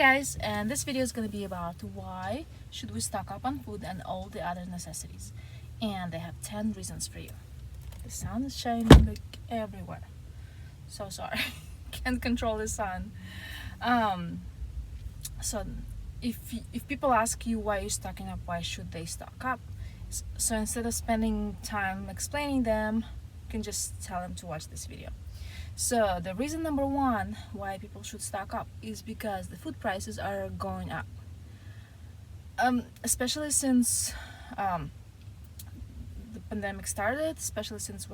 guys, and this video is going to be about why should we stock up on food and all the other necessities. And I have 10 reasons for you. The sun is shining like everywhere. So sorry. Can't control the sun. So if people ask you why you're stocking up, why should they stock up? So instead of spending time explaining them, you can just tell them to watch this video. So the reason number one why people should stock up is because the food prices are going up. Especially since the pandemic started, especially since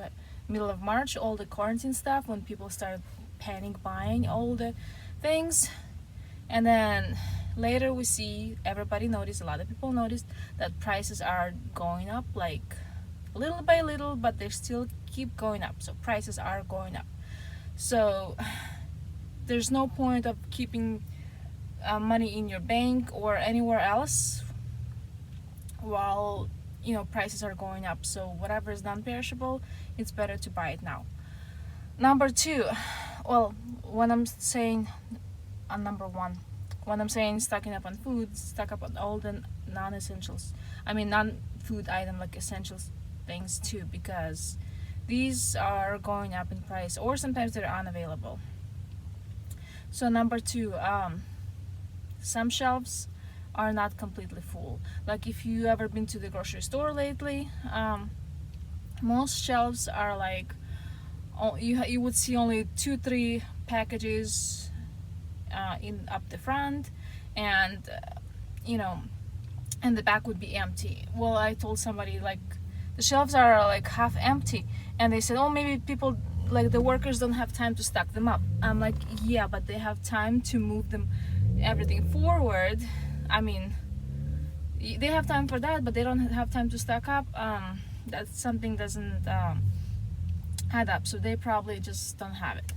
middle of March, all the quarantine stuff, when people started panic buying all the things. And then later we see everybody noticed, a lot of people noticed that prices are going up like little by little, but they still keep going up. So prices are going up. So there's no point of keeping money in your bank or anywhere else while prices are going up. So whatever is non-perishable, it's better to buy it now. Number two, when I'm saying stocking up on food, stock up on all the non-essentials. Non-food item, like essentials things too, because these are going up in price, or sometimes they're unavailable. So number two, some shelves are not completely full. Like if you ever been to the grocery store lately, most shelves are like, you would see only 2-3 packages in up the front, and and the back would be empty. Well, I told somebody like the shelves are like half empty, and they said, oh, maybe people, like the workers, don't have time to stack them up. I'm like, yeah, but they have time to move everything forward. They have time for that, but they don't have time to stack up. That's something doesn't add up, so they probably just don't have it.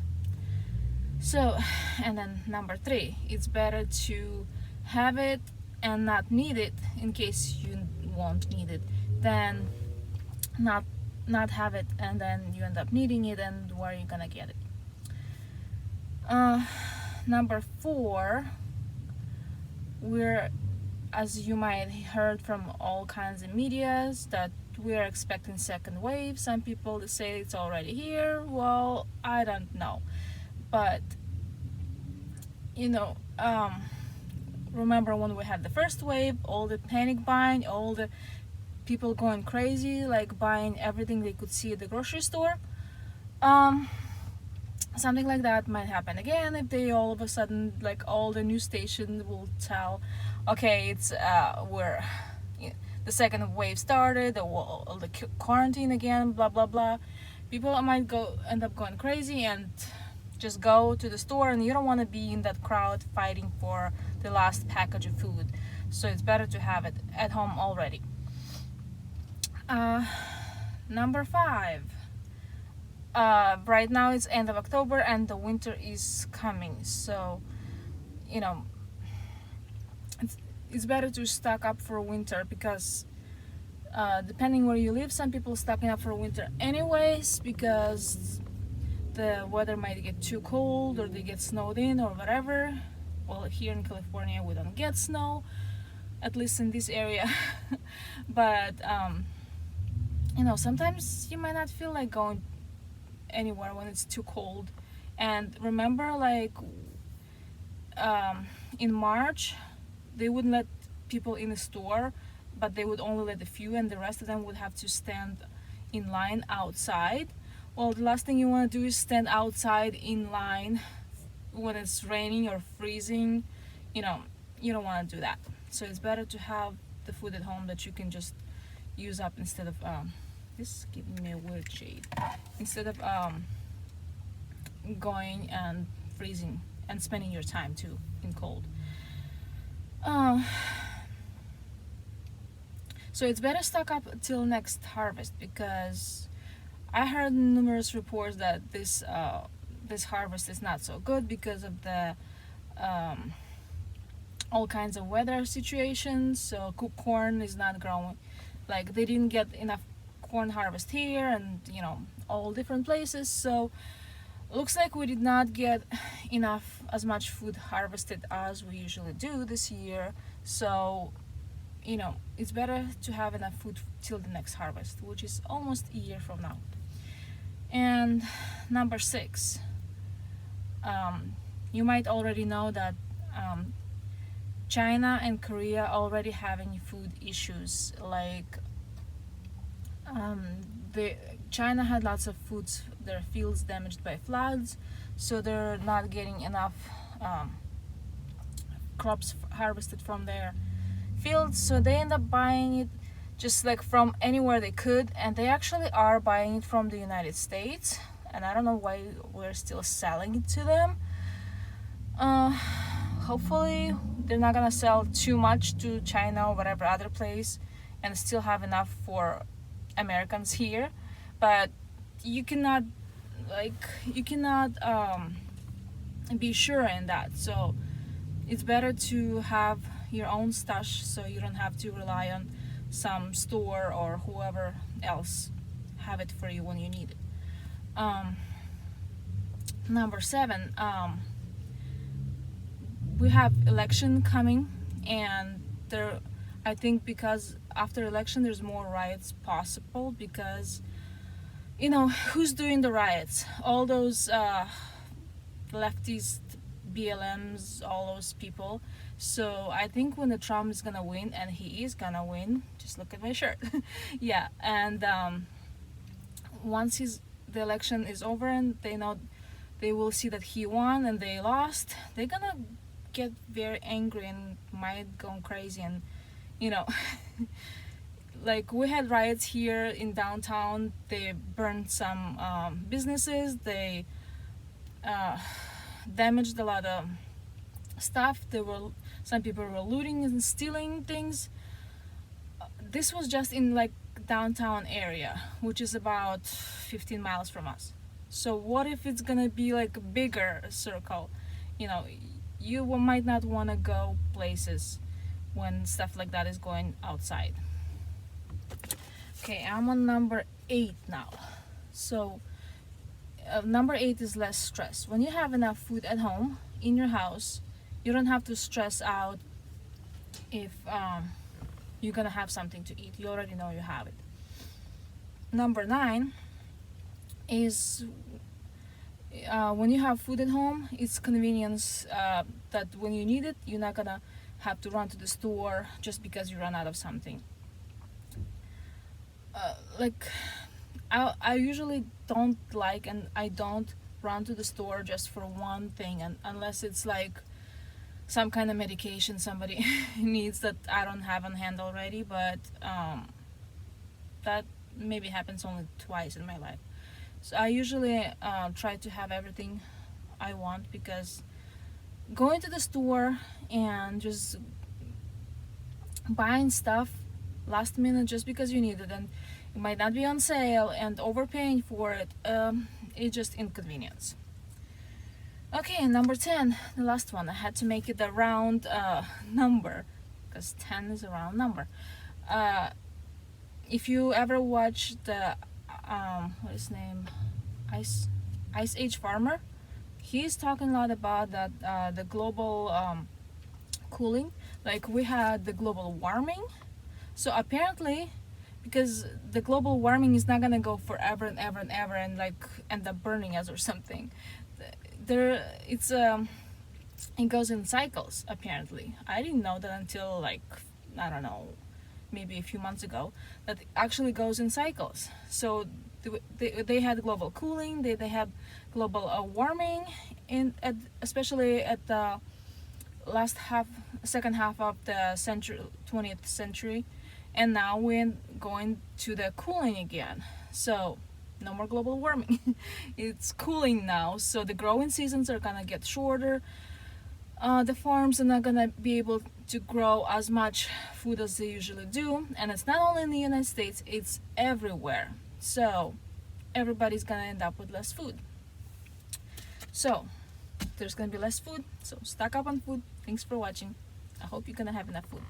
So, and then number three, it's better to have it and not need it in case you won't need it than not have it and then you end up needing it, and where are you gonna get it? Number four, as you might heard from all kinds of medias, that we're expecting second wave. Some people say it's already here. Well, I don't know, but remember when we had the first wave, all the panic buying, all the people going crazy, like buying everything they could see at the grocery store. Something like that might happen again if they all of a sudden, like all the news stations will tell, okay, it's the second wave started, the quarantine again, blah blah blah. People might end up going crazy and just go to the store, and you don't want to be in that crowd fighting for the last package of food. So it's better to have it at home already. Number five, right now it's end of October and the winter is coming, so it's better to stock up for winter, because depending where you live, some people stocking up for winter anyways, because the weather might get too cold or they get snowed in or whatever. Well, here in California we don't get snow, at least in this area. But sometimes you might not feel like going anywhere when it's too cold. And remember, like in March, they wouldn't let people in the store, but they would only let a few, and the rest of them would have to stand in line outside. Well, the last thing you want to do is stand outside in line when it's raining or freezing. You don't want to do that. So it's better to have the food at home that you can just use up, instead of this is giving me a weird shade, instead of going and freezing and spending your time too in cold. So it's better stock up till next harvest, because I heard numerous reports that this harvest is not so good because of the all kinds of weather situations. So corn is not growing, like they didn't get enough corn harvest here, and all different places. So looks like we did not get enough as much food harvested as we usually do this year. So it's better to have enough food till the next harvest, which is almost a year from now. And number 6, you might already know that China and Korea already having food issues. Like China had lots of foods, their fields damaged by floods, so they're not getting enough crops harvested from their fields, so they end up buying it just like from anywhere they could, and they actually are buying it from the United States, and I don't know why we're still selling it to them. Hopefully they're not gonna sell too much to China or whatever other place and still have enough for Americans here, but you cannot be sure in that. So it's better to have your own stash, so you don't have to rely on some store or whoever else have it for you when you need it. Number 7, we have election coming, and I think because after election there's more riots possible, because who's doing the riots? All those leftist BLMs, all those people. So I think when the Trump is gonna win, and he is gonna win, just look at my shirt. Yeah, and once the election is over and they will see that he won and they lost, they're gonna get very angry and might go crazy, and like we had riots here in downtown. They burned some businesses, they damaged a lot of stuff. Some people were looting and stealing things. This was just in like downtown area, which is about 15 miles from us. So what if it's gonna be like a bigger circle? You might not want to go places when stuff like that is going outside. Okay, I'm on number 8 now. So number 8 is less stress. When you have enough food at home in your house, you don't have to stress out if you're gonna have something to eat. You already know you have it. Number 9 is when you have food at home, it's convenience, that when you need it, you're not gonna have to run to the store just because you run out of something. I usually don't like, and I don't run to the store just for one thing, and unless it's like some kind of medication somebody needs that I don't have on hand already, but that maybe happens only twice in my life. So I usually try to have everything I want, because going to the store and just buying stuff last minute just because you need it, and it might not be on sale, and overpaying for it, it's just inconvenience. Okay, number 10, the last one. I had to make it a round number, because 10 is a round number. If you ever watch the what is his name, Ice Age Farmer, he's talking a lot about that the global cooling. Like we had the global warming, so apparently, because the global warming is not gonna go forever and ever and ever and like end up burning us or something. It goes in cycles. Apparently, I didn't know that until like, I don't know, maybe a few months ago, that it actually goes in cycles. So they had global cooling, they had global warming, especially at the second half of the 20th century, and now we're going to the cooling again. So no more global warming. It's cooling now, so the growing seasons are gonna get shorter. The farms are not gonna be able to grow as much food as they usually do, and it's not only in the United States, it's everywhere. So everybody's gonna end up with less food. So there's gonna be less food, so stock up on food. Thanks for watching. I hope you're gonna have enough food.